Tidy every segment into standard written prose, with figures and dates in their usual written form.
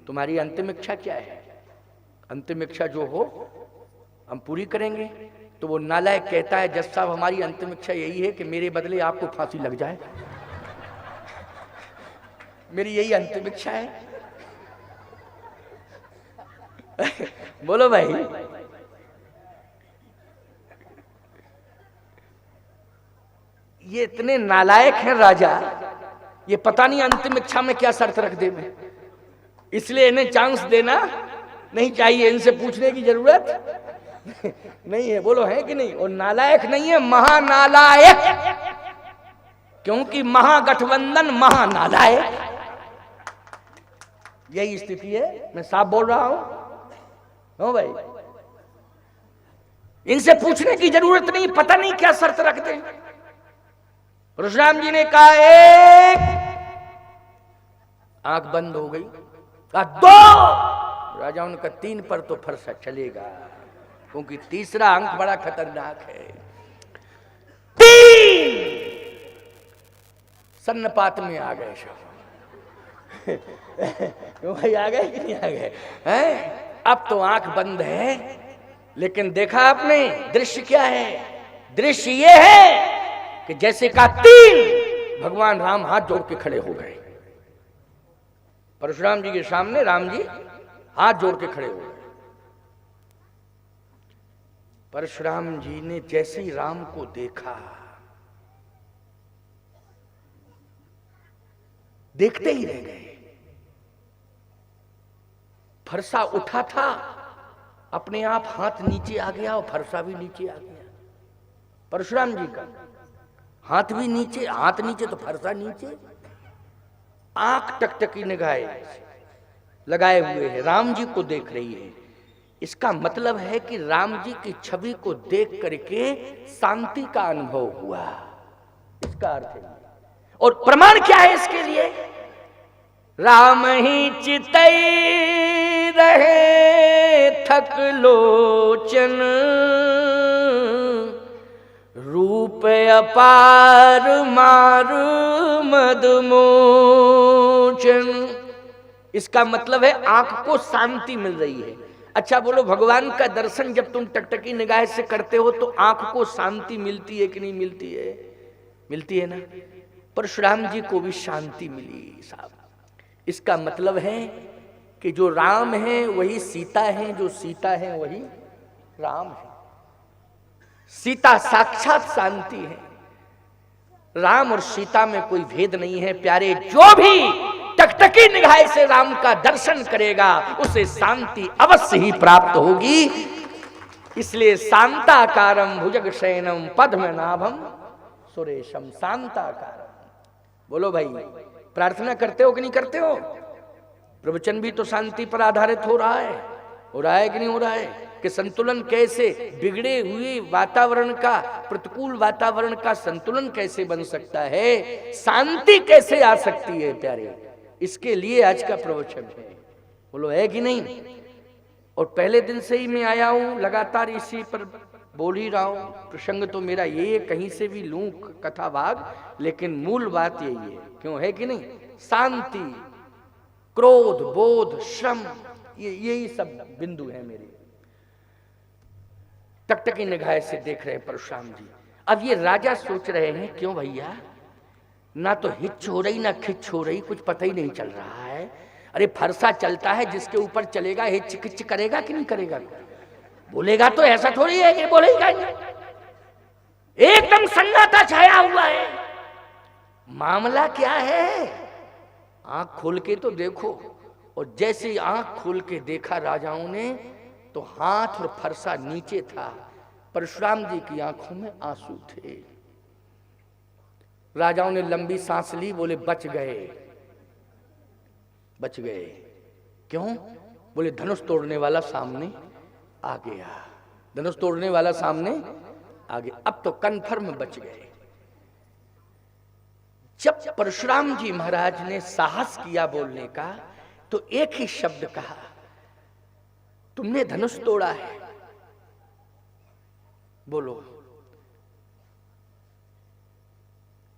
तुम्हारी अंतिम इच्छा क्या है? अंतिम इच्छा जो हो हम पूरी करेंगे। तो वो नालायक कहता है, जज साहब हमारी अंतिम इच्छा यही है कि मेरे बदले आपको फांसी लग जाए, मेरी यही अंतिम इच्छा है। बोलो भाई, ये इतने नालायक हैं राजा, ये पता नहीं अंतिम इच्छा में क्या शर्त रख दे में। इसलिए इन्हें चांस देना नहीं चाहिए, इनसे पूछने की जरूरत नहीं है। बोलो है कि नहीं? और नालायक नहीं है, महानालायक, क्योंकि महागठबंधन महानालायक, यही स्थिति है। मैं साफ बोल रहा हूं। हो भाई, इनसे पूछने की जरूरत नहीं, पता नहीं क्या शर्त रख दे। परशुराम जी ने कहा एक, आंख बंद हो गई। कहा दो, राजाओं ने कहा तीन पर तो फरसा चलेगा, क्योंकि तीसरा अंक बड़ा खतरनाक है। तीन, सन्नपात में आ गए सब। क्यों भाई, आ गए कि नहीं आ गए हैं? अब तो आंख बंद है, लेकिन देखा आपने दृश्य क्या है? दृश्य ये है कि जैसे का तीन, भगवान राम हाथ जोड़ के खड़े हो गए। परशुराम जी के सामने राम जी हाथ जोड़ के खड़े हो गए। परशुराम जी ने जैसे ही राम को देखा, देखते ही रह गए। फरसा उठा था, अपने आप हाथ नीचे आ गया और फरसा भी नीचे आ गया। परशुराम जी का हाथ भी नीचे, हाथ नीचे तो फरसा नीचे। आंख टकटकी निगाहें लगाए हुए है, राम जी को देख रही है। इसका मतलब है कि राम जी की छवि को देख करके शांति का अनुभव हुआ, इसका अर्थ है। और प्रमाण क्या है इसके लिए? राम ही चितई रहे थक लोचन, रूप अपार मार मदमोचन। इसका मतलब है आंख को शांति मिल रही है। अच्छा बोलो, भगवान का दर्शन जब तुम टकटकी निगाह से करते हो तो आंख को शांति मिलती है कि नहीं मिलती है? मिलती है ना। परशुराम जी को भी शांति मिली साहब। इसका मतलब है कि जो राम है वही सीता है, जो सीता है वही राम है। सीता साक्षात शांति है, राम और सीता में कोई भेद नहीं है। प्यारे, जो भी टकटकी निगाह से राम का दर्शन करेगा उसे शांति अवश्य ही प्राप्त होगी। इसलिए शांताकारम भुजगशयनम पद्मनाभम सुरेशम, शांताकारम। बोलो भाई, प्रार्थना करते हो कि नहीं करते हो? प्रवचन भी तो शांति पर आधारित हो रहा है कि नहीं हो रहा है? कि संतुलन कैसे, बिगड़े हुए वातावरण का, प्रतिकूल वातावरण का संतुलन कैसे बन सकता है, शांति कैसे आ सकती है प्यारे, इसके लिए आज का प्रवचन है। बोलो है कि नहीं? और पहले दिन से ही मैं आया हूं, लगातार इसी पर बोल ही रहा हूं। प्रसंग तो मेरा ये, कहीं से भी लूं कथा भाग, लेकिन मूल बात यही है। क्यों है कि नहीं? शांति, क्रोध, बोध, श्रम, यही सब बिंदु है मेरे। टकटकी निगाह से देख रहे हैं परशुराम जी। अब ये राजा सोच रहे हैं, क्यों भैया, ना तो हिच हो रही ना खिच हो रही, कुछ पता ही नहीं चल रहा है। अरे फरसा चलता है, जिसके ऊपर चलेगा हिच खिच करेगा कि नहीं करेगा? बोलेगा तो ऐसा थोड़ी है कि बोलेगा नहीं। एकदम सन्नाटा छाया हुआ है। मामला क्या है? आंख खोल के तो देखो। और जैसे ही आंख खोल के देखा राजाओं ने, तो हाथ और फरसा नीचे था। परशुराम जी की आंखों में आंसू थे। राजाओं ने लंबी सांस ली, बोले बच गए, बच गए। क्यों? बोले धनुष तोड़ने वाला सामने आ गया, धनुष तोड़ने वाला सामने आ गया, अब तो कन्फर्म बच गए। जब परशुराम जी महाराज ने साहस किया बोलने का, तो एक ही शब्द कहा, तुमने धनुष तोड़ा है। बोलो,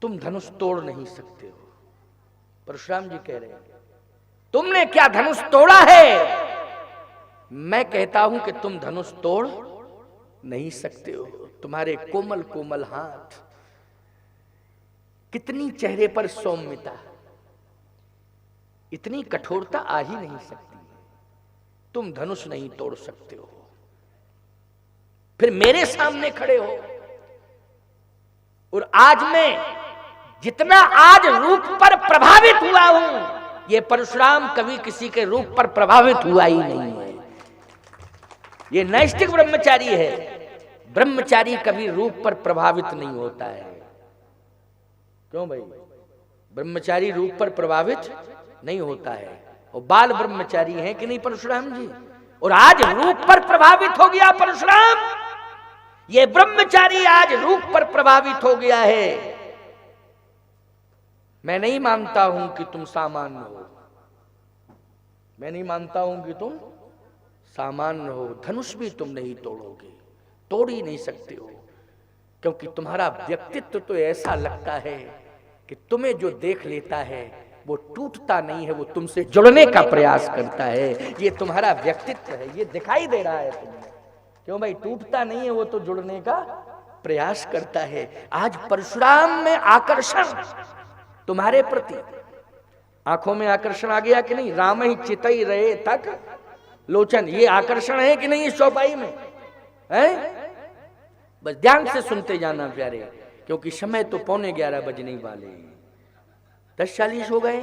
तुम धनुष तोड़ नहीं सकते हो। परशुराम जी कह रहे हैं तुमने क्या धनुष तोड़ा है? मैं कहता हूं कि तुम धनुष तोड़ नहीं सकते हो। तुम्हारे कोमल कोमल हाथ, कितनी चेहरे पर सौम्यता, इतनी कठोरता आ ही नहीं सकती। तुम धनुष नहीं तोड़ सकते हो, फिर मेरे सामने खड़े हो। और आज मैं जितना आज रूप पर प्रभावित हुआ हूं, ये परशुराम कभी किसी के रूप पर प्रभावित हुआ ही नहीं है। ये नैष्ठिक ब्रह्मचारी है। ब्रह्मचारी कभी रूप पर प्रभावित नहीं होता है। क्यों भाई? ब्रह्मचारी रूप पर प्रभावित नहीं होता है। और बाल ब्रह्मचारी हैं कि नहीं परशुराम जी? और आज रूप पर प्रभावित हो गया परशुराम। ये ब्रह्मचारी आज रूप पर प्रभावित हो गया है। मैं नहीं मानता हूं कि तुम सामान्य हो। मैं नहीं मानता हूं कि तुम सामान्य हो। धनुष भी तुम नहीं तोड़ोगे, तोड़ ही नहीं सकते हो, क्योंकि तुम्हारा व्यक्तित्व तो ऐसा लगता है कि तुम्हें जो देख लेता है वो टूटता नहीं है, वो तुमसे जुड़ने का प्रयास करता है। ये तुम्हारा व्यक्तित्व है, ये दिखाई दे रहा है तुम्हें। क्यों भाई? टूटता नहीं है, वो तो जुड़ने का प्रयास करता है। आज परशुराम में आकर्षण तुम्हारे प्रति, आंखों में आकर्षण आ गया कि नहीं? राम ही चितई रहे तक लोचन, ये आकर्षण है कि नहीं इस चौपाई में? है? बस ध्यान से सुनते जाना प्यारे, क्योंकि समय तो 11:15 बजने वाले। 10:40 हो गए,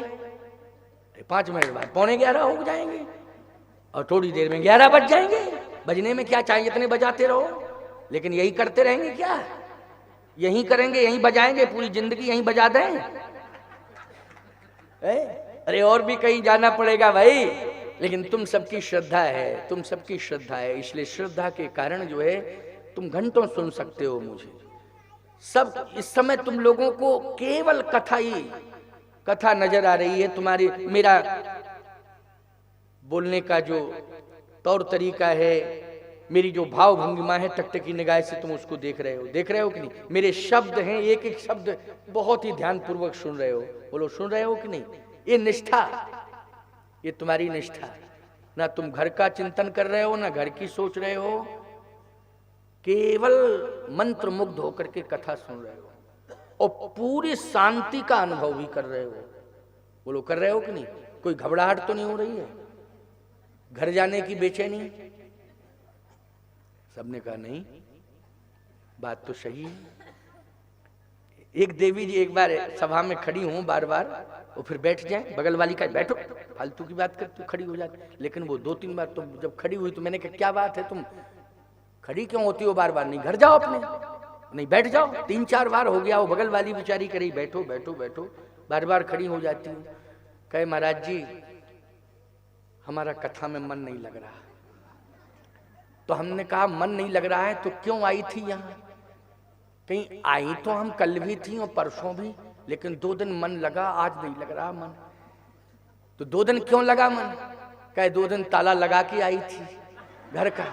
5 मिनट बाद 11:15 हो जाएंगे और थोड़ी देर में 11 बज जाएंगे। बजने में क्या चाहिए, इतने बजाते रहो। लेकिन यही करते रहेंगे क्या? यही करेंगे, यही बजाएंगे, पूरी जिंदगी यही बजा दें? अरे और भी कहीं जाना पड़ेगा भाई। लेकिन तुम सबकी श्रद्धा है, तुम सबकी श्रद्धा है, इसलिए श्रद्धा के कारण जो है तुम घंटों सुन सकते हो मुझे। सब इस समय तुम लोगों को केवल कथा ही कथा नजर आ रही है। तुम्हारी मेरा बोलने का जो तौर तरीका है, मेरी जो भाव भंगिमा है, टकटकी निगाह से तुम उसको देख रहे हो कि नहीं? मेरे शब्द हैं, एक एक शब्द बहुत ही ध्यान पूर्वक सुन रहे हो। बोलो, सुन रहे हो कि नहीं? ये निष्ठा, ये तुम्हारी निष्ठा। ना तुम घर का चिंतन कर रहे हो, ना घर की सोच रहे हो, केवल मंत्र मुग्ध होकर के कथा सुन रहे हो और पूरी शांति का अनुभव भी कर रहे हो। बोलो, कर रहे हो कि नहीं? कोई घबराहट तो नहीं हो रही है? घर जाने की बेचैनी? सबने कहा नहीं, बात तो सही है। एक देवी जी एक बार सभा में खड़ी हूं बार बार, और फिर बैठ जाए, बगल वाली का बैठो, फालतू की बात कर, तू खड़ी हो जाती। लेकिन वो 2-3 बार तो जब खड़ी हुई तो मैंने कहा क्या बात है, तुम खड़ी क्यों होती हो बार बार? नहीं, घर जाओ अपने, नहीं बैठ जाओ। 3-4 बार हो गया, वो बगल वाली बेचारी करी बैठो बैठो बैठो, बार बार खड़ी हो जाती हूँ। कहे महाराज जी हमारा कथा में मन नहीं लग रहा। तो हमने कहा मन नहीं लग रहा है तो क्यों आई थी यहाँ? कहीं आई तो हम कल भी थी और परसों भी, लेकिन 2 दिन मन लगा, आज नहीं लग रहा मन। तो 2 दिन क्यों लगा मन? कहे 2 दिन ताला लगा के आई थी घर का।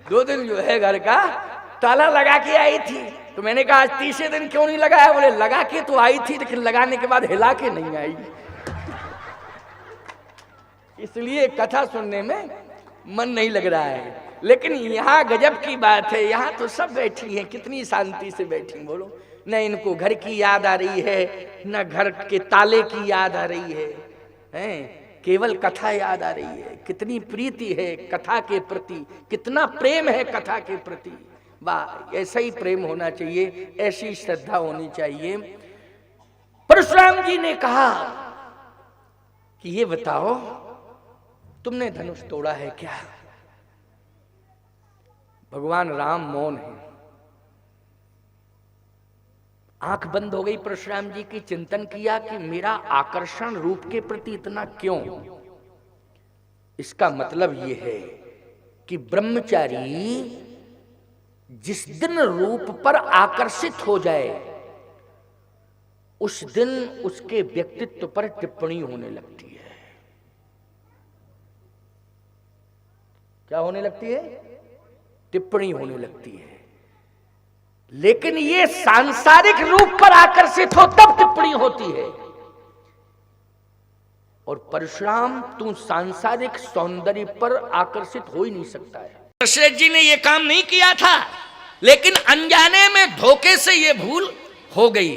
2 दिन जो है घर का ताला लगा के आई थी। तो मैंने कहा आज 3 दिन क्यों नहीं लगाया? बोले लगा के तो आई थी, लेकिन लगाने के बाद हिला के नहीं आई। इसलिए कथा सुनने में मन नहीं लग रहा है। लेकिन यहाँ गजब की बात है, यहाँ तो सब बैठी हैं, कितनी शांति से बैठी। बोलो, न इनको घर की याद आ रही है, न घर के ताले की याद आ रही है, हैं? केवल कथा याद आ रही है। कितनी प्रीति है कथा के प्रति, कितना प्रेम है कथा के प्रति। वाह, ऐसा ही प्रेम होना चाहिए, ऐसी श्रद्धा होनी चाहिए। परशुराम जी ने कहा कि ये बताओ तुमने धनुष तोड़ा है क्या? भगवान राम मौन है, आंख बंद हो गई। परशुराम जी की चिंतन किया कि मेरा आकर्षण रूप के प्रति इतना क्यों? इसका मतलब यह है कि ब्रह्मचारी जिस दिन रूप पर आकर्षित हो जाए उस दिन उसके व्यक्तित्व पर टिप्पणी होने लगती है। क्या होने लगती है? टिप्पणी होने लगती है। लेकिन ये सांसारिक रूप पर आकर्षित हो तब टिप्पणी होती है। और परशुराम तू सांसारिक सौंदर्य पर आकर्षित हो ही नहीं सकता है। दशरथ जी ने यह काम नहीं किया था, लेकिन अनजाने में धोखे से यह भूल हो गई।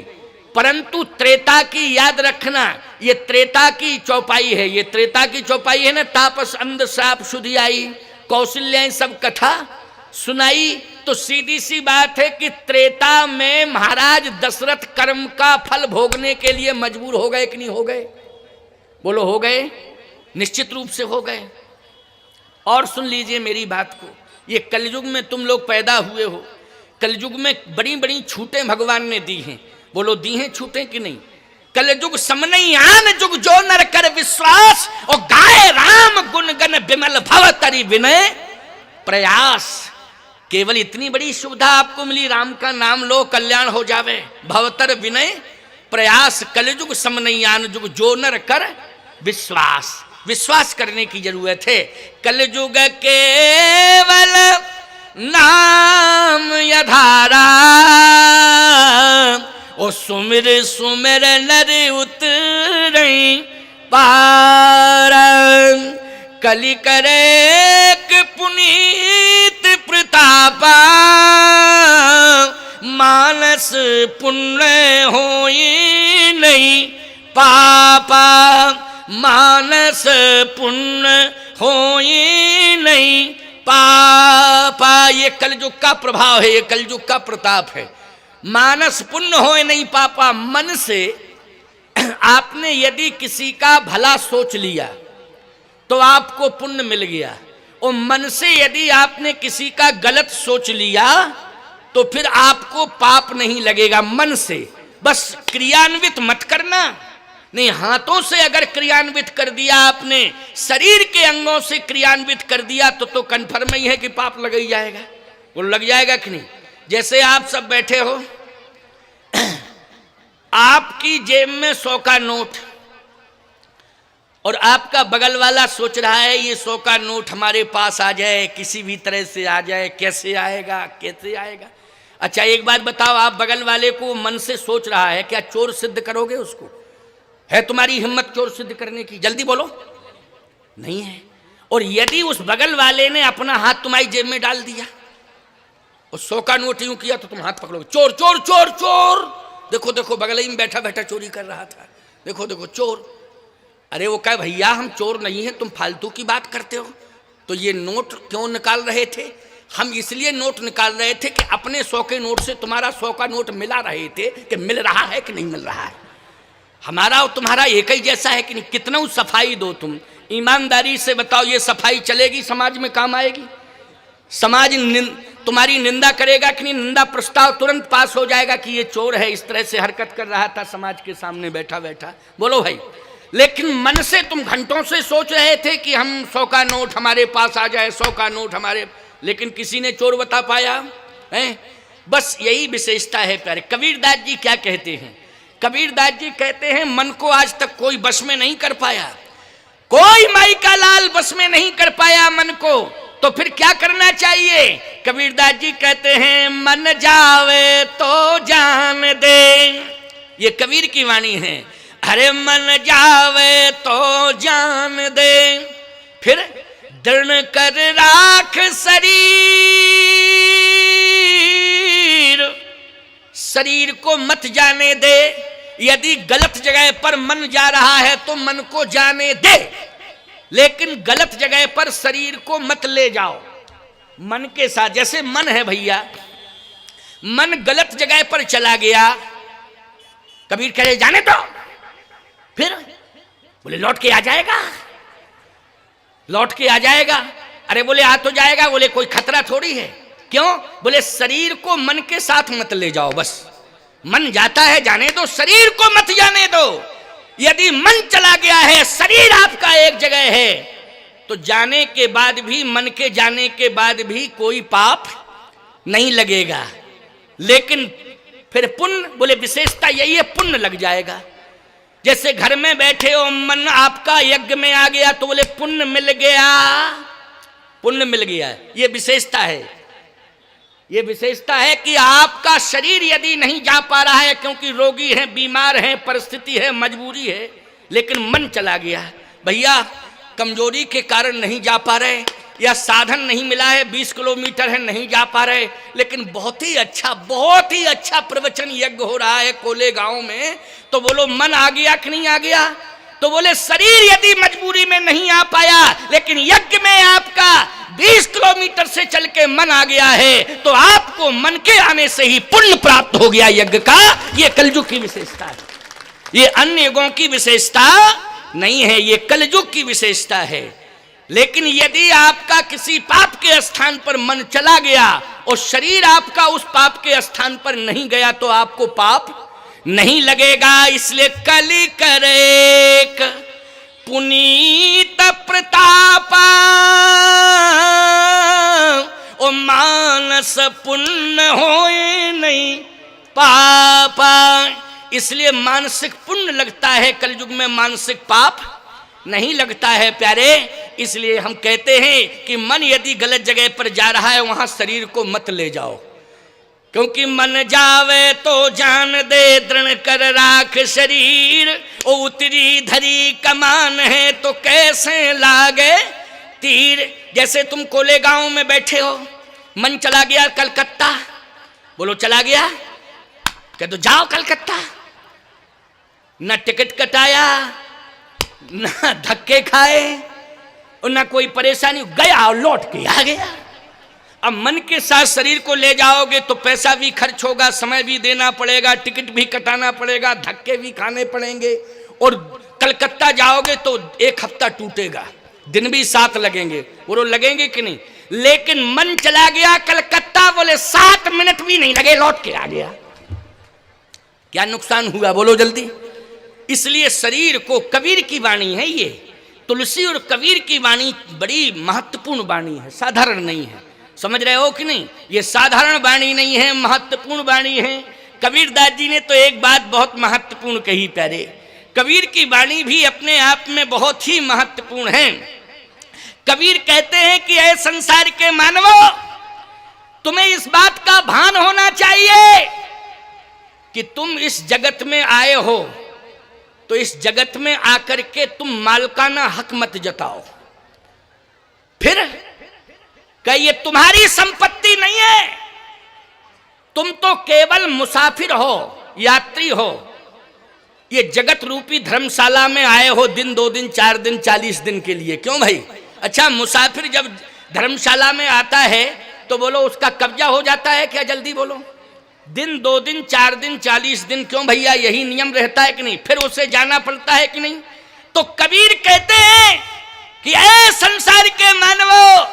परंतु त्रेता की याद रखना, ये त्रेता की चौपाई है, ये त्रेता की चौपाई है ना। तापस अंध साप शुद्धि आई, कौशल्या सब कथा सुनाई। तो सीधी सी बात है कि त्रेता में महाराज दशरथ कर्म का फल भोगने के लिए मजबूर हो गए कि नहीं हो गए? बोलो हो गए, निश्चित रूप से हो गए। और सुन लीजिए मेरी बात को, ये कलयुग में तुम लोग पैदा हुए हो, कलयुग में बड़ी बड़ी छूटें भगवान ने दी हैं। बोलो दी हैं छूटें कि नहीं? कलयुग समनई आन जुग जो नर कर विश्वास, और गाए राम गुण गण विमल भव तरि विनय प्रयास। केवल इतनी बड़ी सुविधा आपको मिली, राम का नाम लो कल्याण हो जावे। भवतर विनय प्रयास, कलयुग समनई आन जुग जो नर कर विश्वास। विश्वास करने की जरूरत है। कलयुग केवल नाम यधारा, ओ सुमिर सुमिर नर उतरई पार। कलि करे पुनीत प्रतापा, मानस पुण्य होई नहीं पापा। मानस पुण्य होई नहीं पापा। ये कलयुग का प्रभाव है, ये कलयुग का प्रताप है। मानस पुण्य होए नहीं पापा। मन से आपने यदि किसी का भला सोच लिया तो आपको पुण्य मिल गया, और मन से यदि आपने किसी का गलत सोच लिया तो फिर आपको पाप नहीं लगेगा। मन से बस क्रियान्वित मत करना। नहीं, हाथों से अगर क्रियान्वित कर दिया आपने, शरीर के अंगों से क्रियान्वित कर दिया तो कन्फर्म ही है कि पाप लग ही जाएगा। वो लग जाएगा कि नहीं? जैसे आप सब बैठे हो, आपकी जेब में 100 का नोट, और आपका बगल वाला सोच रहा है ये 100 का नोट हमारे पास आ जाए, किसी भी तरह से आ जाए। कैसे आएगा, कैसे आएगा? अच्छा एक बात बताओ, आप बगल वाले को मन से सोच रहा है, क्या चोर सिद्ध करोगे उसको? है तुम्हारी हिम्मत चोर सिद्ध करने की? जल्दी बोलो, नहीं है। और यदि उस बगल वाले ने अपना हाथ तुम्हारी जेब में डाल दिया और 100 का नोट यूं किया तो तुम हाथ पकड़ोगे, चोर चोर चोर चोर। देखो देखो बगल ही में बैठा बैठा चोरी कर रहा था, देखो देखो चोर। अरे वो कहे भैया हम चोर नहीं है, तुम फालतू की बात करते हो। तो ये नोट क्यों निकाल रहे थे? हम इसलिए नोट निकाल रहे थे कि अपने 100 के नोट से तुम्हारा 100 का नोट मिला रहे थे कि मिल रहा है कि नहीं मिल रहा है। हमारा और तुम्हारा एक ही जैसा है कि नहीं? कितना सफाई दो तुम, ईमानदारी से बताओ, ये सफाई चलेगी? समाज में काम आएगी? समाज तुम्हारी निंदा करेगा कि नहीं? निंदा प्रस्ताव तुरंत पास हो जाएगा कि ये चोर है, इस तरह से हरकत कर रहा था समाज के सामने बैठा बैठा। बोलो भाई। लेकिन मन से तुम घंटों से सोच रहे थे कि हम 100 का नोट हमारे पास आ जाए, 100 का नोट हमारे, लेकिन किसी ने चोर बता पाया है? बस यही विशेषता है प्यारे। कबीरदास जी क्या कहते हैं? कबीरदास जी कहते हैं मन को आज तक कोई बस में नहीं कर पाया, कोई माई का लाल बस में नहीं कर पाया मन को। तो फिर क्या करना चाहिए? कबीरदास जी कहते हैं मन जावे तो जान दे। ये कबीर की वाणी है। अरे मन जावे तो जान दे, फिर दृढ़ कर राख शरीर, शरीर को मत जाने दे। यदि गलत जगह पर मन जा रहा है तो मन को जाने दे, लेकिन गलत जगह पर शरीर को मत ले जाओ। मन के साथ, जैसे मन है भैया, मन गलत जगह पर चला गया, कबीर कह रहे जाने दो, फिर बोले लौट के आ जाएगा, लौट के आ जाएगा। अरे बोले आ तो जाएगा, बोले कोई खतरा थोड़ी है। क्यों? बोले शरीर को मन के साथ मत ले जाओ, बस मन जाता है जाने दो, शरीर को मत जाने दो। यदि मन चला गया है, शरीर आपका एक जगह है, तो जाने के बाद भी, मन के जाने के बाद भी कोई पाप नहीं लगेगा। लेकिन फिर पुण्य, बोले विशेषता यही है, पुण्य लग जाएगा। जैसे घर में बैठे हो, मन आपका यज्ञ में आ गया तो बोले पुण्य मिल गया, पुण्य मिल गया। ये विशेषता है, ये विशेषता है कि आपका शरीर यदि नहीं जा पा रहा है क्योंकि रोगी है, बीमार है, परिस्थिति है, मजबूरी है, लेकिन मन चला गया, भैया कमजोरी के कारण नहीं जा पा रहे या साधन नहीं मिला है, 20 किलोमीटर है नहीं जा पा रहे, लेकिन बहुत ही अच्छा प्रवचन यज्ञ हो रहा है कोले गांव में, तो बोलो मन आ गया कि नहीं आ गया? तो बोले शरीर यदि मजबूरी में नहीं आ पाया, लेकिन यज्ञ में आपका 20 किलोमीटर से चल के मन आ गया है, तो आपको मन के आने से ही पुण्य प्राप्त हो गया यज्ञ का। ये कलयुग की विशेषता है, ये अन्य युगों की विशेषता नहीं है, ये कलयुग की विशेषता है। लेकिन यदि आपका किसी पाप के स्थान पर मन चला गया और शरीर आपका उस पाप के स्थान पर नहीं गया, तो आपको पाप नहीं लगेगा। इसलिए कलि करेक पुनीत प्रतापा ओ मानस पुण्य होए नहीं पापा। इसलिए मानसिक पुण्य लगता है, कलयुग में मानसिक पाप नहीं लगता है प्यारे। इसलिए हम कहते हैं कि मन यदि गलत जगह पर जा रहा है, वहां शरीर को मत ले जाओ, क्योंकि मन जावे तो जान दे दृढ़ कर राख शरीर, ओ उतरी धरी कमान है तो कैसे लागे तीर। जैसे तुम कोले गांव में बैठे हो, मन चला गया कलकत्ता, बोलो चला गया, कह दो जाओ कलकत्ता, न टिकट कटाया, ना धक्के खाए और ना कोई परेशानी, गया और लौट के आ गया। अब मन के साथ शरीर को ले जाओगे तो पैसा भी खर्च होगा, समय भी देना पड़ेगा, टिकट भी कटाना पड़ेगा, धक्के भी खाने पड़ेंगे, और कलकत्ता जाओगे तो 1 हफ्ता टूटेगा, दिन भी 7 लगेंगे, वो लगेंगे कि नहीं। लेकिन मन चला गया कलकत्ता, बोले 7 मिनट भी नहीं लगे, लौट के आ गया। क्या नुकसान हुआ बोलो जल्दी। इसलिए शरीर को, कबीर की वाणी है ये, तुलसी और कबीर की वाणी बड़ी महत्वपूर्ण वाणी है, साधारण नहीं है, समझ रहे हो कि नहीं। ये साधारण वाणी नहीं है, महत्वपूर्ण वाणी है। कबीरदास जी ने तो एक बात बहुत महत्वपूर्ण कही प्यारे, कबीर की वाणी भी अपने आप में बहुत ही महत्वपूर्ण है। कबीर कहते हैं कि ऐ संसार के मानवो, तुम्हें इस बात का भान होना चाहिए कि तुम इस जगत में आए हो, तो इस जगत में आकर के तुम मालकाना हक मत जताओ। फिर क्या ये तुम्हारी संपत्ति नहीं है, तुम तो केवल मुसाफिर हो, यात्री हो। ये जगत रूपी धर्मशाला में आए हो दिन 2 दिन 4 दिन 40 दिन के लिए, क्यों भाई? अच्छा, मुसाफिर जब धर्मशाला में आता है तो बोलो उसका कब्जा हो जाता है क्या? जल्दी बोलो। दिन 2 दिन 4 दिन 40 दिन, क्यों भैया? यही नियम रहता है कि नहीं? फिर उसे जाना पड़ता है कि नहीं? तो कबीर कहते हैं कि ऐ संसार के मानवो,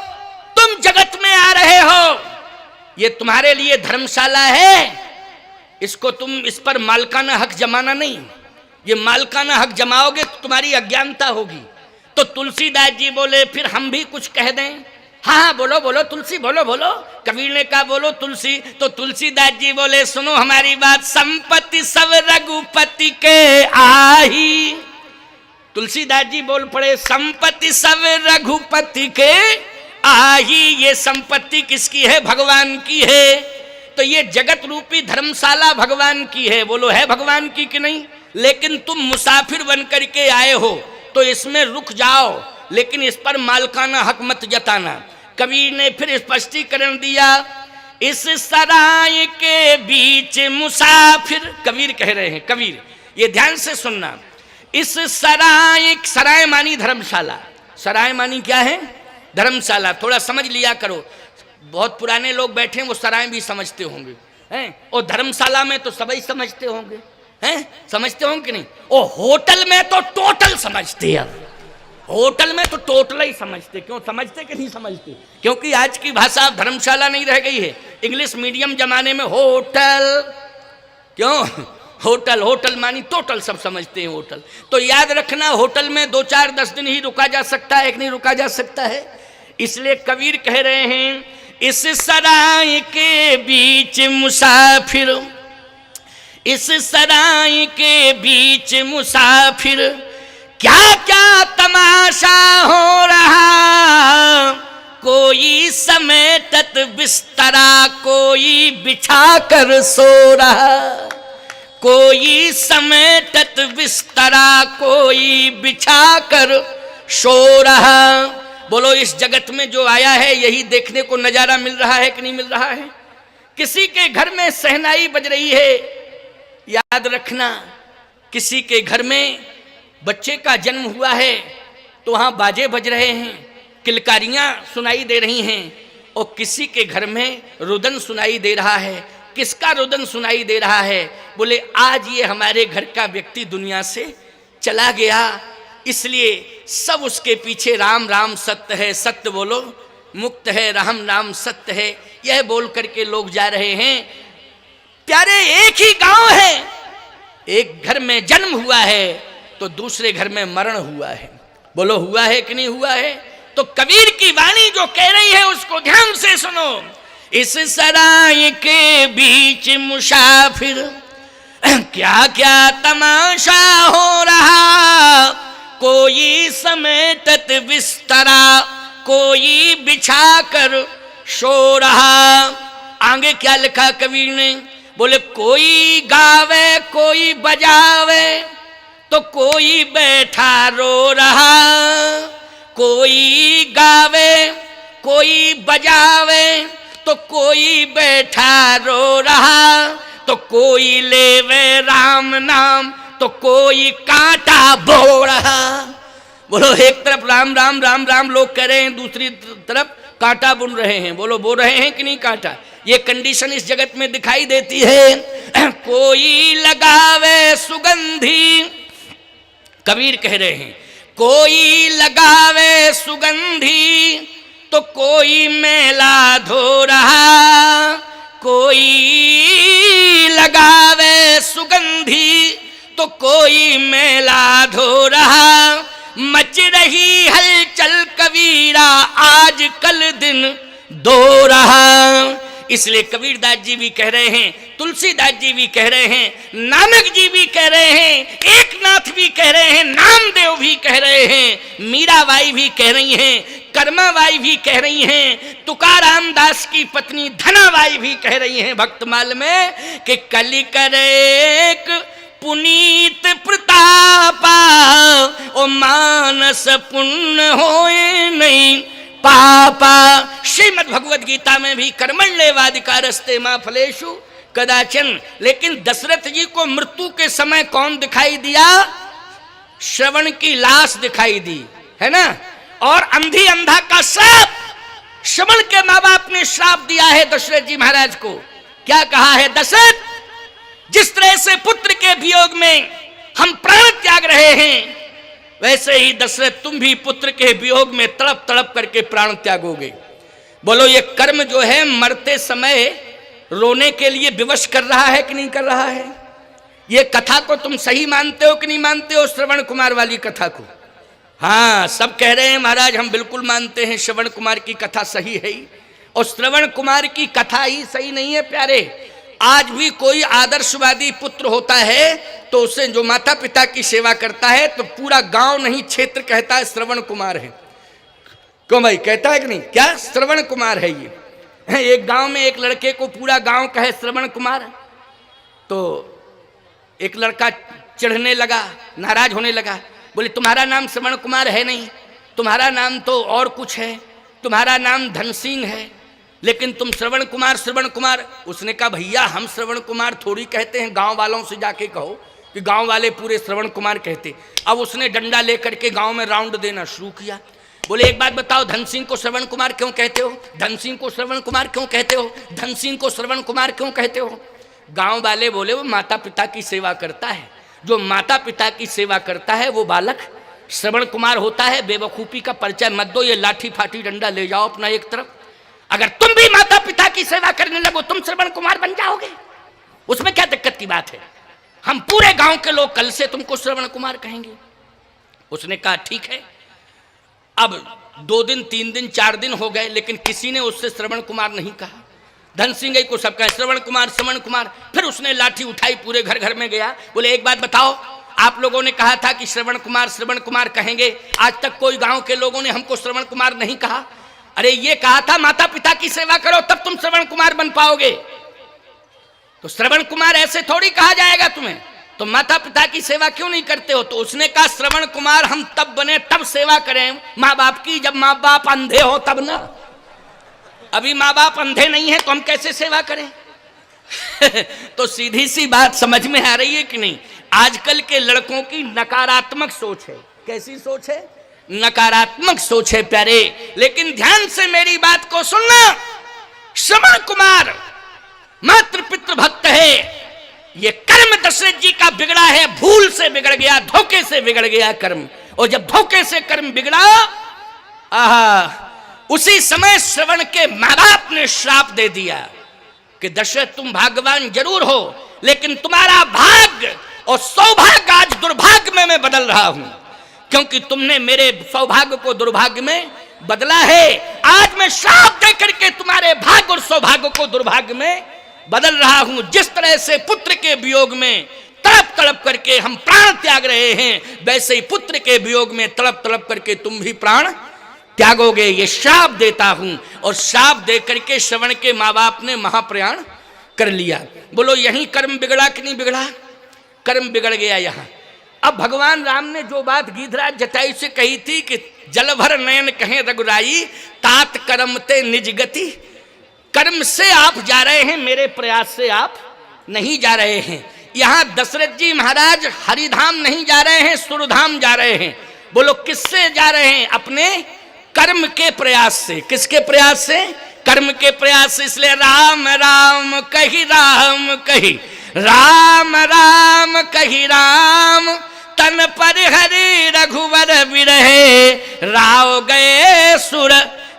तुम जगत में आ रहे हो, ये तुम्हारे लिए धर्मशाला है, इसको तुम, इस पर मालकाना हक जमाना नहीं। ये मालकाना हक जमाओगे तो तुम्हारी अज्ञानता होगी। तो तुलसीदास जी बोले फिर हम भी कुछ कह दें। हाँ बोलो बोलो तुलसी, बोलो बोलो। कबीर ने कहा बोलो तुलसी, तो तुलसीदास जी बोले सुनो हमारी बात, संपत्ति सब रघुपति के आही। तुलसीदास जी बोल पड़े संपत्ति सब रघुपति के आही। ये संपत्ति किसकी है? भगवान की है। तो ये जगत रूपी धर्मशाला भगवान की है, बोलो है भगवान की कि नहीं? लेकिन तुम मुसाफिर बन करके आए हो तो इसमें रुक जाओ, लेकिन इस पर मालकाना हक मत जताना। कबीर ने फिर स्पष्टीकरण दिया, इस सराय के बीच मुसाफिर, कबीर कह रहे हैं, कबीर ये ध्यान से सुनना, इस सराय, सराय मानी धर्मशाला, सराय मानी क्या है? धर्मशाला। थोड़ा समझ लिया करो, बहुत पुराने लोग बैठे हैं वो सराय भी समझते होंगे हैं, और धर्मशाला में तो सभी समझते होंगे हैं, समझते होंगे कि नहीं? और होटल में तो टोटल समझते हैं, होटल में तो टोटल ही समझते। क्यों समझते कि नहीं समझते? क्योंकि आज की भाषा अब धर्मशाला नहीं रह गई है, इंग्लिश मीडियम जमाने में होटल, क्यों होटल, होटल मानी टोटल, सब समझते हैं होटल। तो याद रखना, होटल में 2 4 10 दिन ही रुका जा सकता है, कि नहीं रुका जा सकता है। इसलिए कबीर कह रहे हैं, इस सराय के बीच मुसाफिर, इस सराय के बीच मुसाफिर, क्या क्या तमाशा हो रहा, कोई समेटत बिस्तरा, कोई बिछा कर सो रहा, कोई समेटत बिस्तरा, कोई बिछा कर शोर। बोलो इस जगत में जो आया है यही देखने को नजारा मिल रहा है कि नहीं मिल रहा है? किसी के घर में सहनाई बज रही है, याद रखना, किसी के घर में बच्चे का जन्म हुआ है तो वहां बाजे बज रहे हैं, किलकारियां सुनाई दे रही हैं, और किसी के घर में रुदन सुनाई दे रहा है। किसका रुदन सुनाई दे रहा है? बोले आज ये हमारे घर का व्यक्ति दुनिया से चला गया, इसलिए सब उसके पीछे राम राम सत्य है, सत्य बोलो मुक्त है, राम नाम सत्य है, यह बोल करके लोग जा रहे हैं। प्यारे एक ही गांव है, एक घर में जन्म हुआ है तो दूसरे घर में मरण हुआ है। बोलो हुआ है कि नहीं हुआ है? तो कबीर की वाणी जो कह रही है उसको ध्यान से सुनो। इस सराय के बीच मुसाफिर क्या क्या तमाशा हो रहा, कोई समेटत बिस्तरा, कोई बिछा कर सो रहा। आगे क्या लिखा कबीर ने? बोले कोई गावे कोई बजावे तो कोई बैठा रो रहा, कोई गावे कोई बजावे तो कोई बैठा रो रहा, तो कोई लेवे राम नाम तो कोई कांटा बो रहा। बोलो एक तरफ राम राम राम राम लोग कह रहे हैं, दूसरी तरफ कांटा बुन रहे हैं। बोलो बो रहे हैं कि नहीं कांटा? ये कंडीशन इस जगत में दिखाई देती है। कोई लगावे सुगंधी, कबीर कह रहे हैं कोई लगावे सुगंधी तो कोई मैला धो रहा, कोई लगावे सुगंधी तो कोई मैला धो रहा। मच रही हलचल कबीरा आज कल दिन दो रहा। इसलिए कबीरदास जी भी कह रहे हैं, तुलसीदास जी भी कह रहे हैं, नानक जी भी कह रहे हैं, एकनाथ भी कह रहे हैं, नामदेव भी कह रहे हैं, मीराबाई भी कह रही हैं, कर्माबाई भी कह रही हैं, तुकाराम दास की पत्नी धनाबाई भी कह रही हैं भक्तमाल में कि कलि करेक पुनीत प्रतापा ओ मानस पुण्य होए नहीं पापा। श्रीमद् भगवद गीता में भी कर्मण्येवाधिकारस्ते मा फलेषु कदाचन। लेकिन दशरथ जी को मृत्यु के समय कौन दिखाई दिया? श्रवण की लाश दिखाई दी, है ना? और अंधी अंधा का श्राप, श्रवण के माँ बाप ने श्राप दिया है दशरथ जी महाराज को। क्या कहा है दशरथ? जिस तरह से पुत्र के वियोग में हम प्राण त्याग रहे हैं, वैसे ही दशरथ तुम भी पुत्र के वियोग में तड़प तड़प करके प्राण त्यागोगे। बोलो ये कर्म जो है मरते समय रोने के लिए विवश कर रहा है कि नहीं कर रहा है? ये कथा को तुम सही मानते हो कि नहीं मानते हो? श्रवण कुमार वाली कथा को? हाँ, सब कह रहे हैं महाराज हम बिल्कुल मानते हैं, श्रवण कुमार की कथा सही है ही। और श्रवण कुमार की कथा ही सही नहीं है प्यारे। आज भी कोई आदर्शवादी पुत्र होता है तो उसे जो माता पिता की सेवा करता है तो पूरा गांव नहीं क्षेत्र कहता है श्रवण कुमार है। क्यों भाई, कहता है कि नहीं? क्या श्रवण कुमार है ये? एक गांव में एक लड़के को पूरा गांव कहे श्रवण कुमार, तो एक लड़का चिढ़ने लगा, नाराज होने लगा। बोले तुम्हारा नाम श्रवण कुमार है नहीं, तुम्हारा नाम तो और कुछ है, तुम्हारा नाम धन सिंह है, लेकिन तुम श्रवण कुमार श्रवण कुमार। उसने कहा भैया हम श्रवण कुमार थोड़ी कहते हैं, गांव वालों से जाके कहो कि गांव वाले पूरे श्रवण कुमार कहते। अब उसने डंडा लेकर के गांव में राउंड देना शुरू किया। बोले एक बात बताओ, धन सिंह को श्रवण कुमार क्यों कहते हो? धन सिंह को श्रवण कुमार क्यों कहते हो? धन सिंह को श्रवण कुमार क्यों कहते हो? गांव वाले बोले वो माता पिता की सेवा करता है, जो माता पिता की सेवा करता है वो बालक श्रवण कुमार होता है। बेवकूफ़ी का परिचय मत दो, ये लाठी फाटी डंडा ले जाओ अपना एक तरफ। अगर तुम भी माता पिता की सेवा करने लगो तुम श्रवण कुमार बन जाओगे, उसमें क्या दिक्कत की बात है? हम पूरे गांव के लोग कल से तुमको श्रवण कुमार कहेंगे। उसने कहा ठीक है। अब 2 दिन 3 दिन 4 दिन हो गए लेकिन किसी ने उससे श्रवण कुमार नहीं कहा। धन सिंह को सब कहे श्रवण कुमार श्रवण कुमार। फिर उसने लाठी उठाई, पूरे घर घर में गया। बोले एक बात बताओ, आप लोगों ने कहा था कि श्रवण कुमार कहेंगे, आज तक कोई गांव के लोगों ने हमको श्रवण कुमार नहीं कहा। अरे ये कहा था माता पिता की सेवा करो तब तुम श्रवण कुमार बन पाओगे। तो श्रवण कुमार ऐसे थोड़ी कहा जाएगा तुम्हें। तो माता पिता की सेवा क्यों नहीं करते हो? तो उसने कहा श्रवण कुमार हम तब बने तब सेवा करें माँ बाप की, जब माँ बाप अंधे हो तब ना। अभी माँ बाप अंधे नहीं है तो हम कैसे सेवा करें? तो सीधी सी बात समझ में आ रही है कि नहीं? आजकल के लड़कों की नकारात्मक सोच है। कैसी सोच है? नकारात्मक सोच है प्यारे। लेकिन ध्यान से मेरी बात को सुनना। श्रवण कुमार मातृ पितृ भक्त है। ये कर्म दशरथ जी का बिगड़ा है, भूल से बिगड़ गया, धोखे से बिगड़ गया कर्म। और जब धोखे से कर्म बिगड़ा, उसी समय श्रवण के माँ बाप ने श्राप दे दिया कि दशरथ तुम भाग्यवान जरूर हो, लेकिन तुम्हारा भाग्य और सौभाग्य आज दुर्भाग्य में मैं बदल रहा हूं, क्योंकि तुमने मेरे सौभाग्य को दुर्भाग्य में बदला है। आज मैं श्राप दे करके तुम्हारे भाग्य और सौभाग्य को दुर्भाग्य में बदल रहा हूं। जिस तरह से पुत्र के वियोग में तड़प तड़प करके हम प्राण त्याग रहे हैं, वैसे ही पुत्र के वियोग में तड़प तड़प करके तुम भी प्राण त्यागोगे। ये श्राप देता हूं। और श्राप दे करके श्रवण के माँ बाप ने महाप्रयाण कर लिया। बोलो यही कर्म बिगड़ा कि नहीं बिगड़ा? कर्म बिगड़ गया यहां। अब भगवान राम ने जो बात गीधराज जटायु से कही थी कि जल भर नयन कहें रघुराई, तात कर्म ते निज गति। कर्म से आप जा रहे हैं, मेरे प्रयास से आप नहीं जा रहे हैं। यहां दशरथ जी महाराज हरिधाम नहीं जा रहे हैं, सुरधाम जा रहे हैं। बोलो किससे जा रहे हैं? अपने कर्म के प्रयास से। किसके प्रयास से? कर्म के प्रयास से। इसलिए राम राम कही राम कही, राम राम कही राम, तन पर हरि रघुवर विरहे, राव गए सुर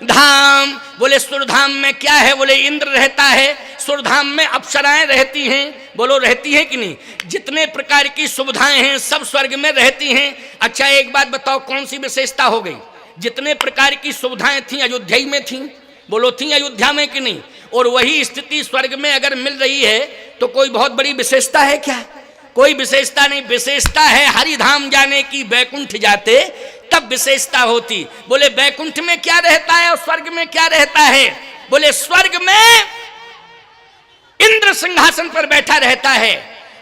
धाम। बोले सुरधाम में क्या है? बोले इंद्र रहता है, सुरधाम में अप्सराएं रहती हैं। बोलो रहती है कि नहीं? जितने प्रकार की सुविधाएं हैं सब स्वर्ग में रहती हैं। अच्छा एक बात बताओ, कौन सी विशेषता हो गई? जितने प्रकार की सुविधाएं थी अयोध्या में थी। बोलो थी अयोध्या में कि नहीं? और वही स्थिति स्वर्ग में अगर मिल रही है तो कोई बहुत बड़ी विशेषता है क्या? कोई विशेषता नहीं। विशेषता है हरिधाम जाने की, बैकुंठ जाते तब विशेषता होती। बोले बैकुंठ में क्या रहता है और स्वर्ग में क्या रहता है? बोले स्वर्ग में इंद्र सिंहासन पर बैठा रहता है,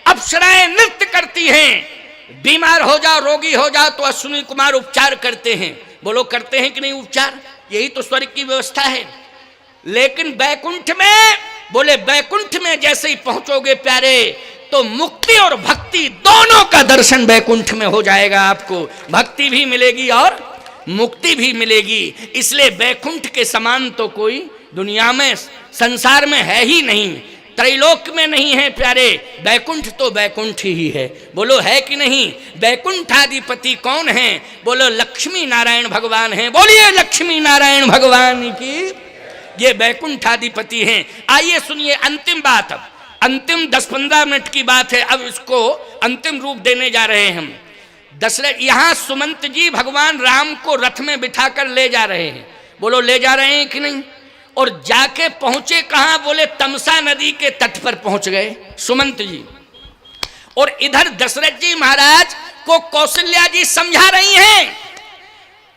अप्सराएं नृत्य करती हैं, बीमार हो जाओ रोगी हो जाओ तो अश्विनी कुमार उपचार करते हैं। बोलो करते हैं कि नहीं उपचार? यही तो स्वर्ग की व्यवस्था है। लेकिन बैकुंठ में, बोले बैकुंठ में जैसे ही पहुंचोगे प्यारे तो मुक्ति और भक्ति दोनों का दर्शन बैकुंठ में हो जाएगा। आपको भक्ति भी मिलेगी और मुक्ति भी मिलेगी। इसलिए बैकुंठ के समान तो कोई दुनिया में संसार में है ही नहीं, त्रैलोक में नहीं है प्यारे। बैकुंठ तो बैकुंठ ही है। बोलो है कि नहीं? बैकुंठाधिपति कौन है? बोलो लक्ष्मी नारायण भगवान हैं। बोलिए लक्ष्मी नारायण भगवान की। ये बैकुंठाधिपति हैं। आइए सुनिए अंतिम बात। अब अंतिम 10-15 मिनट की बात है। अब इसको अंतिम रूप देने जा रहे हैं हम। दशरथ यहां सुमंत जी भगवान राम को रथ में बिठाकर ले जा रहे हैं। बोलो ले जा रहे हैं कि नहीं? और जाके पहुंचे कहां? बोले तमसा नदी के तट पर पहुंच गए सुमंत जी। और इधर दशरथ जी महाराज को कौशल्या जी समझा रही हैं,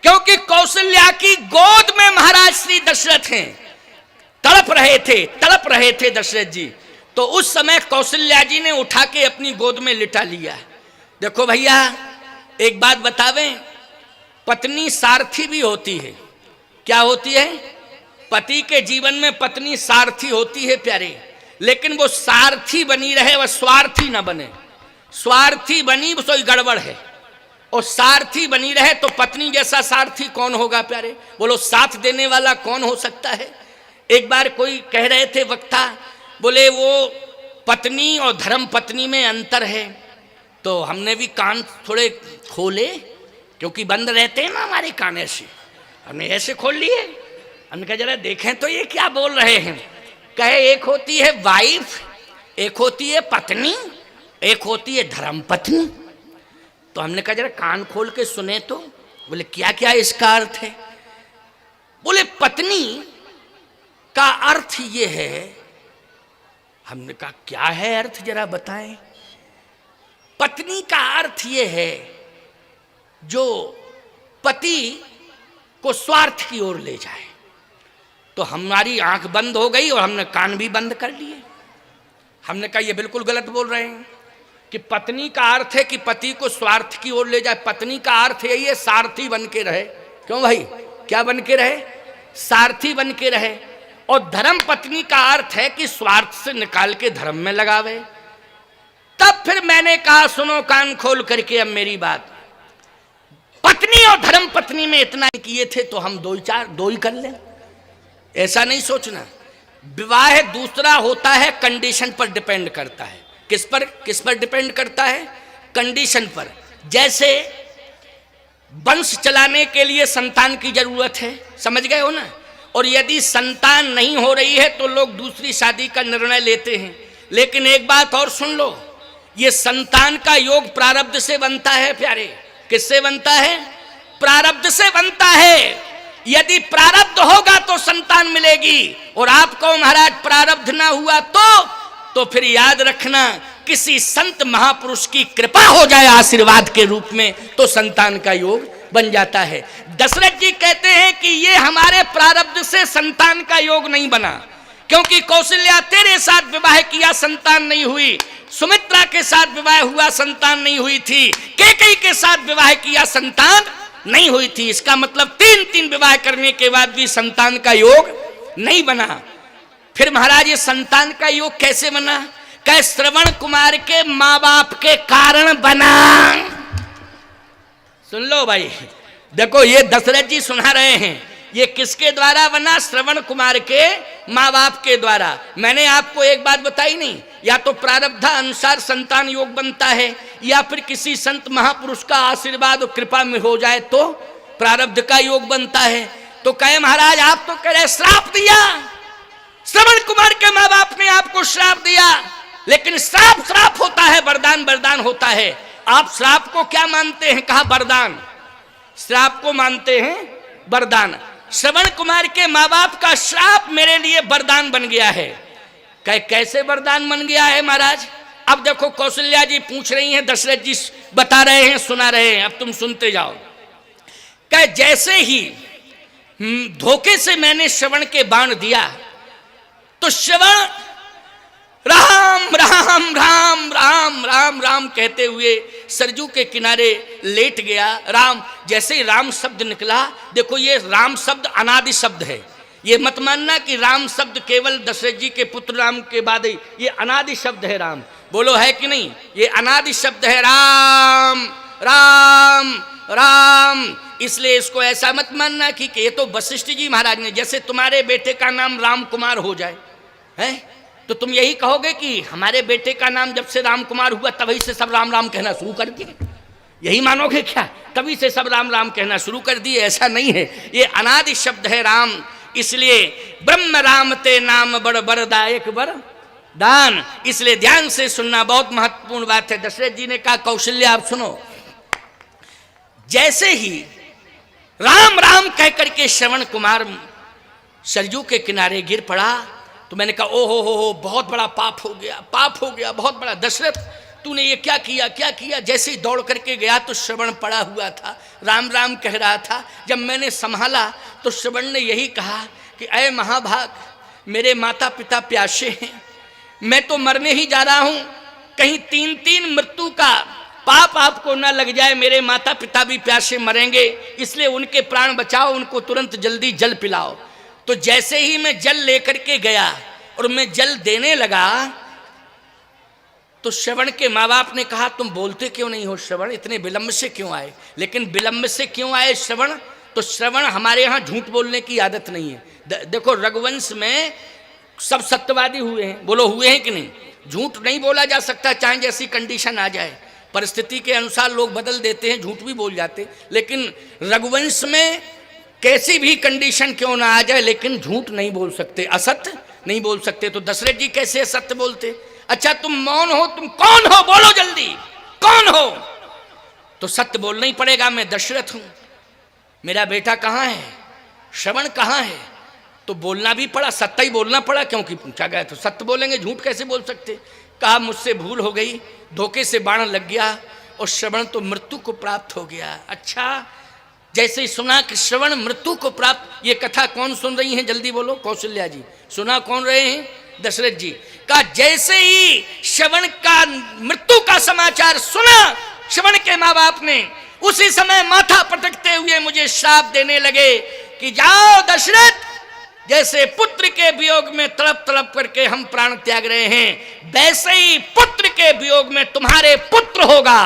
क्योंकि कौशल्या की गोद में महाराज श्री दशरथ हैं। तड़प रहे थे दशरथ जी। तो उस समय कौशल्या जी ने उठा के अपनी गोद में लिटा लिया। देखो भैया एक बात बतावें, पत्नी सारथी भी होती है। क्या होती है? पति के जीवन में पत्नी सारथी होती है प्यारे। लेकिन वो सारथी बनी रहे, वह स्वार्थी ना बने। स्वार्थी बनी तो गड़बड़ है, और सारथी बनी रहे तो पत्नी जैसा सारथी कौन होगा प्यारे? बोलो साथ देने वाला कौन हो सकता है? एक बार कोई कह रहे थे वक्ता, बोले वो पत्नी और धर्म पत्नी में अंतर है। तो हमने भी कान थोड़े खोले, क्योंकि बंद रहते हैं ना हमारे कान, ऐसे हमने ऐसे खोल लिए। हमने कहा जरा देखें तो ये क्या बोल रहे हैं। कहे एक होती है वाइफ, एक होती है पत्नी, एक होती है धर्म पत्नी। तो हमने कहा जरा कान खोल के सुने तो। बोले क्या क्या इसका अर्थ है? बोले पत्नी का अर्थ ये है। हमने कहा क्या है अर्थ, जरा बताएं। पत्नी का अर्थ ये है जो पति को स्वार्थ की ओर ले जाए। तो हमारी आंख बंद हो गई और हमने कान भी बंद कर लिए। हमने कहा ये बिल्कुल गलत बोल रहे हैं। कि पत्नी का अर्थ है कि पति को स्वार्थ की ओर ले जाए, पत्नी का अर्थ यही है सारथी बन के रहे। क्यों भाई, क्या बन के रहे? सारथी बन के रहे। और धर्म पत्नी का अर्थ है कि स्वार्थ से निकाल के धर्म में लगावे। तब फिर मैंने कहा सुनो कान खोल करके अब मेरी बात, पत्नी और धर्म पत्नी में इतना किए थे तो हम दो ही कर लें, ऐसा नहीं सोचना। विवाह दूसरा होता है, कंडीशन पर डिपेंड करता है। किस पर डिपेंड करता है? कंडीशन पर। जैसे वंश चलाने के लिए संतान की जरूरत है, समझ गए हो ना, और यदि संतान नहीं हो रही है तो लोग दूसरी शादी का निर्णय लेते हैं। लेकिन एक बात और सुन लो, ये संतान का योग प्रारब्ध से बनता है प्यारे। किससे बनता है? प्रारब्ध से बनता है। यदि प्रारब्ध होगा तो संतान मिलेगी, और आपको महाराज प्रारब्ध ना हुआ तो फिर याद रखना, किसी संत महापुरुष की कृपा हो जाए आशीर्वाद के रूप में तो संतान का योग बन जाता है। दशरथ जी कहते हैं कि ये हमारे प्रारब्ध से संतान का योग नहीं बना, क्योंकि कौशल्या तेरे साथ विवाह किया, संतान नहीं हुई। सुमित्रा के साथ विवाह हुआ, संतान नहीं हुई थी। कैकेयी के साथ विवाह किया, संतान नहीं हुई थी। इसका मतलब 3 विवाह करने के बाद भी संतान का योग नहीं बना। फिर महाराज ये संतान का योग कैसे बना? कह श्रवण कुमार के माँ बाप के कारण बना। सुन लो भाई, देखो ये दशरथ जी सुना रहे हैं, ये किसके द्वारा बना? श्रवण कुमार के माँ बाप के द्वारा। मैंने आपको एक बात बताई नहीं, या तो प्रारब्ध अनुसार संतान योग बनता है, या फिर किसी संत महापुरुष का आशीर्वाद और कृपा में हो जाए तो प्रारब्ध का योग बनता है। तो कहे महाराज आप तो कह रहे श्राप दिया, श्रवण कुमार के माँ बाप ने आपको श्राप दिया, लेकिन श्राप होता है, वरदान होता है। आप श्राप को क्या मानते हैं? कहा वरदान। श्राप को मानते हैं वरदान। श्रवण कुमार के माँ बाप का श्राप मेरे लिए वरदान बन गया है। कैसे वरदान बन गया है महाराज? अब देखो कौशल्या जी पूछ रही हैं, दशरथ जी बता रहे हैं, सुना रहे हैं, अब तुम सुनते जाओ। कह जैसे ही धोखे से मैंने श्रवण के बाण दिया तो श्रवण राम राम राम राम राम राम कहते हुए सरजू के किनारे लेट गया। राम, जैसे ही राम शब्द निकला, देखो ये राम शब्द अनादि शब्द है, ये मत मानना कि राम शब्द केवल दशरथ जी के पुत्र राम के बाद ही, ये अनादि शब्द है। राम बोलो है कि नहीं? ये अनादि शब्द है, राम राम राम। इसलिए इसको ऐसा मत मानना कि ये तो वशिष्ठ जी महाराज ने, जैसे तुम्हारे बेटे का नाम राम कुमार हो जाए है तो तुम यही कहोगे कि हमारे बेटे का नाम जब से राम कुमार हुआ तभी से सब राम राम कहना शुरू कर दिए, यही मानोगे क्या? तभी से सब राम राम कहना शुरू कर दिए? ऐसा नहीं है, ये अनादि शब्द है राम। इसलिए ब्रह्म राम ते नाम बड़ बरदायक बर दान। इसलिए ध्यान से सुनना, बहुत महत्वपूर्ण बात है। दशरथ जी ने कहा कौशल्या आप सुनो। जैसे ही राम राम कह करके श्रवण कुमार सरजू के किनारे गिर पड़ा तो मैंने कहा ओ हो बहुत बड़ा पाप हो गया बहुत बड़ा। दशरथ तूने ये क्या किया? जैसे ही दौड़ करके गया तो श्रवण पड़ा हुआ था, राम राम कह रहा था। जब मैंने संभाला तो श्रवण ने यही कहा कि अय महाभाग, मेरे माता पिता प्यासे हैं, मैं तो मरने ही जा रहा हूँ, कहीं 3 मृत्यु का पाप आपको न लग जाए, मेरे माता पिता भी प्यासे मरेंगे, इसलिए उनके प्राण बचाओ, उनको तुरंत जल्दी जल पिलाओ। तो जैसे ही मैं जल लेकर के गया और मैं जल देने लगा तो श्रवण के माँ बाप ने कहा तुम बोलते क्यों नहीं हो श्रवण, इतने विलंब से क्यों आए? लेकिन विलंब से क्यों आए श्रवण? तो श्रवण, हमारे यहाँ झूठ बोलने की आदत नहीं है। देखो रघुवंश में सब सत्यवादी हुए हैं, बोलो हुए हैं कि नहीं? झूठ नहीं बोला जा सकता, चाहे जैसी कंडीशन आ जाए, परिस्थिति के अनुसार लोग बदल देते हैं, झूठ भी बोल जाते। लेकिन रघुवंश में कैसी भी कंडीशन क्यों ना आ जाए, लेकिन झूठ नहीं बोल सकते, असत्य नहीं बोल सकते। तो दशरथ जी कैसे सत्य बोलते? अच्छा तुम मौन हो, तुम कौन हो? बोलो जल्दी, कौन हो? तो सत्य बोलना ही पड़ेगा, मैं दशरथ हूं, मेरा बेटा कहाँ है, श्रवण कहाँ है? तो बोलना भी पड़ा, सत्य ही बोलना पड़ा, क्योंकि पूछा गया तो सत्य बोलेंगे, झूठ कैसे बोल सकते? कहा मुझसे भूल हो गई, धोखे से बाण लग गया और श्रवण तो मृत्यु को प्राप्त हो गया। अच्छा, जैसे ही सुना कि श्रवण मृत्यु को प्राप्त, ये कथा कौन सुन रही हैं? जल्दी बोलो। कौशल्या जी। सुना कौन रहे हैं? दशरथ जी। का जैसे ही श्रवण का मृत्यु का समाचार सुना श्रवण के माँ बाप ने, उसी समय माथा पटकते हुए मुझे श्राप देने लगे कि जाओ दशरथ, जैसे पुत्र के वियोग में तड़प तड़प करके हम प्राण त्याग रहे हैं, वैसे ही पुत्र के वियोग में तुम्हारे पुत्र होगा,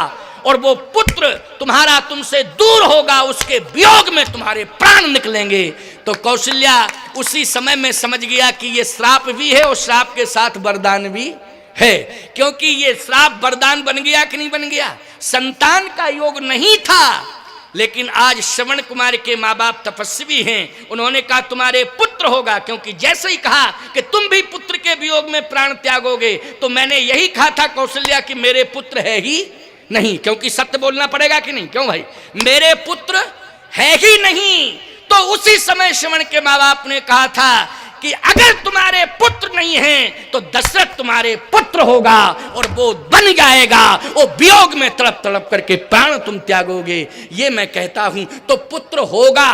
और वो पुत्र तुम्हारा तुमसे दूर होगा, उसके वियोग में तुम्हारे प्राण निकलेंगे। तो कौशल्या उसी समय में समझ गया कि ये श्राप भी है और श्राप के साथ वरदान भी है, क्योंकि ये श्राप वरदान बन गया कि नहीं बन गया। संतान का योग नहीं था, लेकिन आज श्रवण कुमार के माँ बाप तपस्वी हैं, उन्होंने कहा तुम्हारे पुत्र होगा, क्योंकि जैसे ही कहा कि तुम भी पुत्र के वियोग में प्राण त्यागोगे, तो मैंने यही कहा था कौशल्या कि मेरे पुत्र है ही नहीं, क्योंकि सत्य बोलना पड़ेगा कि नहीं, क्यों भाई, मेरे पुत्र है ही नहीं। तो उसी समय श्रवण के माँ बाप ने कहा था कि अगर तुम्हारे पुत्र नहीं हैं तो दशरथ तुम्हारे पुत्र होगा, और वो बन जाएगा, वो वियोग में तड़प तड़प करके प्राण तुम त्यागोगे। ये मैं कहता हूं, तो पुत्र होगा,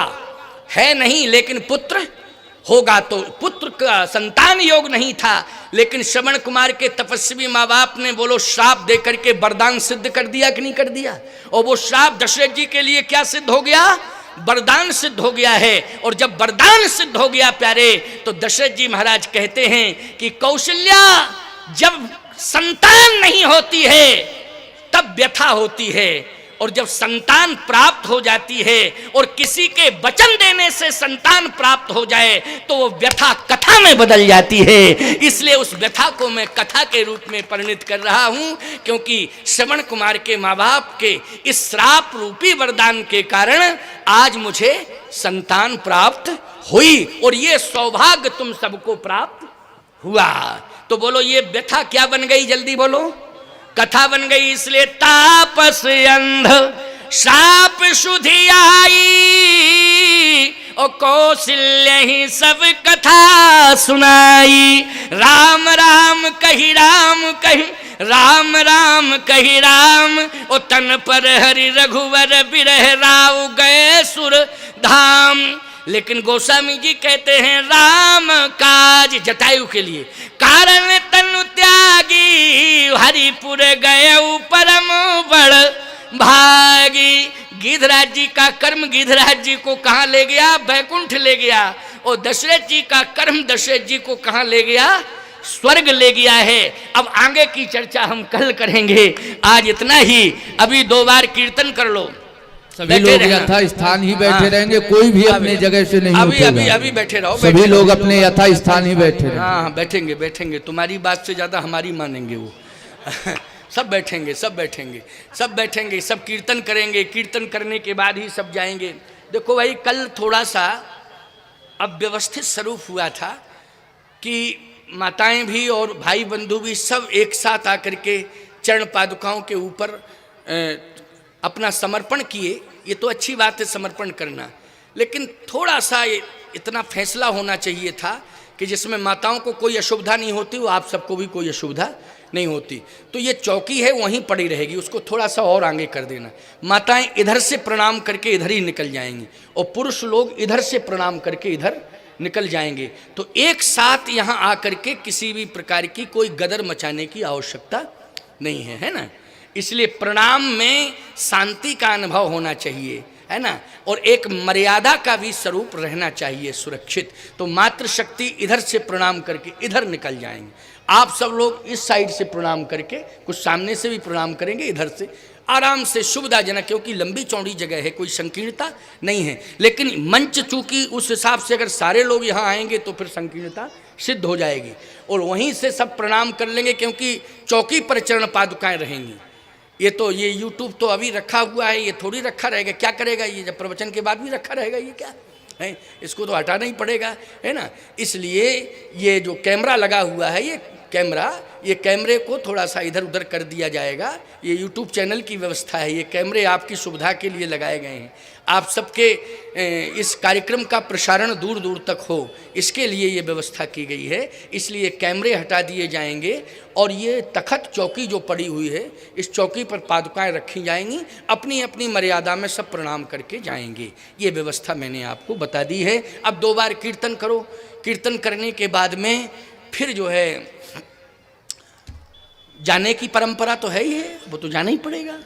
है नहीं लेकिन पुत्र होगा। तो पुत्र का संतान योग नहीं था, लेकिन श्रवण कुमार के तपस्वी माँ बाप ने बोलो श्राप दे करके वरदान सिद्ध कर दिया कि नहीं कर दिया। और वो श्राप दशरथ जी के लिए क्या सिद्ध हो गया, वरदान सिद्ध हो गया है। और जब वरदान सिद्ध हो गया प्यारे, तो दशरथ जी महाराज कहते हैं कि कौशल्या, जब संतान नहीं होती है तब व्यथा होती है, और जब संतान प्राप्त हो जाती है और किसी के वचन देने से संतान प्राप्त हो जाए तो वो व्यथा कथा में बदल जाती है। इसलिए उस व्यथा को मैं कथा के रूप में परिणित कर रहा हूं, क्योंकि श्रवण कुमार के माँ बाप के इस श्राप रूपी वरदान के कारण आज मुझे संतान प्राप्त हुई, और ये सौभाग्य तुम सबको प्राप्त हुआ। तो बोलो ये व्यथा क्या बन गई, जल्दी बोलो, कथा बन गई। इसलिए तापस अंध शाप शुद्धि आई, और कौशल्य ही सब कथा सुनाई। राम राम कही राम कही, राम राम कही राम, ओ तन पर हरि रघुवर बिरह राव गए सुर धाम। लेकिन गोस्वामी जी कहते हैं राम काज जटायु के लिए कारण तनु त्यागी, हरिपुर गए परम बड़ भागी। गिधराज जी का कर्म गिधराज जी को कहाँ ले गया, बैकुंठ ले गया, और दशरथ जी का कर्म दशरथ जी को कहाँ ले गया, स्वर्ग ले गया है। अब आगे की चर्चा हम कल करेंगे, आज इतना ही। अभी 2 बार कीर्तन कर लो, सभी लोग यथा स्थान ही बैठे रहेंगे, कोई भी अपने जगह से नहीं उठेगा। अभी बैठे रहो, सभी लोग अपने यथा स्थान ही बैठे रहेंगे। हाँ बैठेंगे बैठेंगे, तुम्हारी बात से ज्यादा हमारी मानेंगे वो सब बैठेंगे सब बैठेंगे सब बैठेंगे, सब कीर्तन करेंगे, कीर्तन करने के बाद ही सब जाएंगे। देखो भाई, कल थोड़ा सा अव्यवस्थित स्वरूप हुआ था कि माताएं भी और भाई बंधु भी सब एक साथ आकर के चरण पादुकाओं के ऊपर अपना समर्पण किए। ये तो अच्छी बात है समर्पण करना, लेकिन थोड़ा सा इतना फैसला होना चाहिए था कि जिसमें माताओं को कोई असुविधा नहीं होती, वो आप सबको भी कोई असुविधा नहीं होती। तो ये चौकी है वहीं पड़ी रहेगी, उसको थोड़ा सा और आगे कर देना। माताएं इधर से प्रणाम करके इधर ही निकल जाएंगी, और पुरुष लोग इधर से प्रणाम करके इधर निकल जाएंगे। तो एक साथ यहाँ आकर के किसी भी प्रकार की कोई गदर मचाने की आवश्यकता नहीं है, है ना। इसलिए प्रणाम में शांति का अनुभव होना चाहिए, है ना, और एक मर्यादा का भी स्वरूप रहना चाहिए सुरक्षित। तो मातृशक्ति इधर से प्रणाम करके इधर निकल जाएंगे, आप सब लोग इस साइड से प्रणाम करके, कुछ सामने से भी प्रणाम करेंगे, इधर से आराम से सुविधाजनक, क्योंकि लंबी चौड़ी जगह है, कोई संकीर्णता नहीं है। लेकिन मंच चूंकि उस हिसाब से अगर सारे लोग यहाँ आएंगे तो फिर संकीर्णता सिद्ध हो जाएगी, और वहीं से सब प्रणाम कर लेंगे, क्योंकि चौकी पर चरण पादुकाएं रहेंगी। ये तो ये YouTube तो अभी रखा हुआ है, ये थोड़ी रखा रहेगा, क्या करेगा ये, जब प्रवचन के बाद भी रखा रहेगा, ये क्या है, इसको तो हटाना ही पड़ेगा, है ना। इसलिए ये जो कैमरा लगा हुआ है, ये कैमरे को थोड़ा सा इधर उधर कर दिया जाएगा। ये YouTube चैनल की व्यवस्था है, ये कैमरे आपकी सुविधा के लिए लगाए गए हैं, आप सबके इस कार्यक्रम का प्रसारण दूर दूर तक हो, इसके लिए ये व्यवस्था की गई है। इसलिए कैमरे हटा दिए जाएंगे, और ये तखत चौकी जो पड़ी हुई है, इस चौकी पर पादुकाएं रखी जाएंगी, अपनी अपनी मर्यादा में सब प्रणाम करके जाएंगे। ये व्यवस्था मैंने आपको बता दी है। अब 2 बार कीर्तन करो, कीर्तन करने के बाद में फिर जो है जाने की परंपरा तो है ही है, वो तो जाना ही पड़ेगा,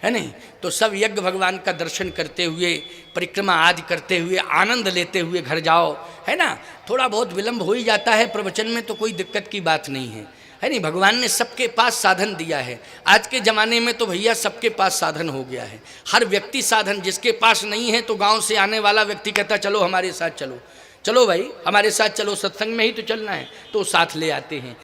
है नहीं। तो सब यज्ञ भगवान का दर्शन करते हुए, परिक्रमा आदि करते हुए, आनंद लेते हुए घर जाओ, है ना। थोड़ा बहुत विलंब हो ही जाता है प्रवचन में, तो कोई दिक्कत की बात नहीं है नहीं। भगवान ने सबके पास साधन दिया है। आज के ज़माने में तो भैया सबके पास साधन हो गया है, हर व्यक्ति साधन। जिसके पास नहीं है तो गांव से आने वाला व्यक्ति कहता चलो हमारे साथ चलो, चलो भाई हमारे साथ चलो, सत्संग में ही तो चलना है, तो साथ ले आते हैं।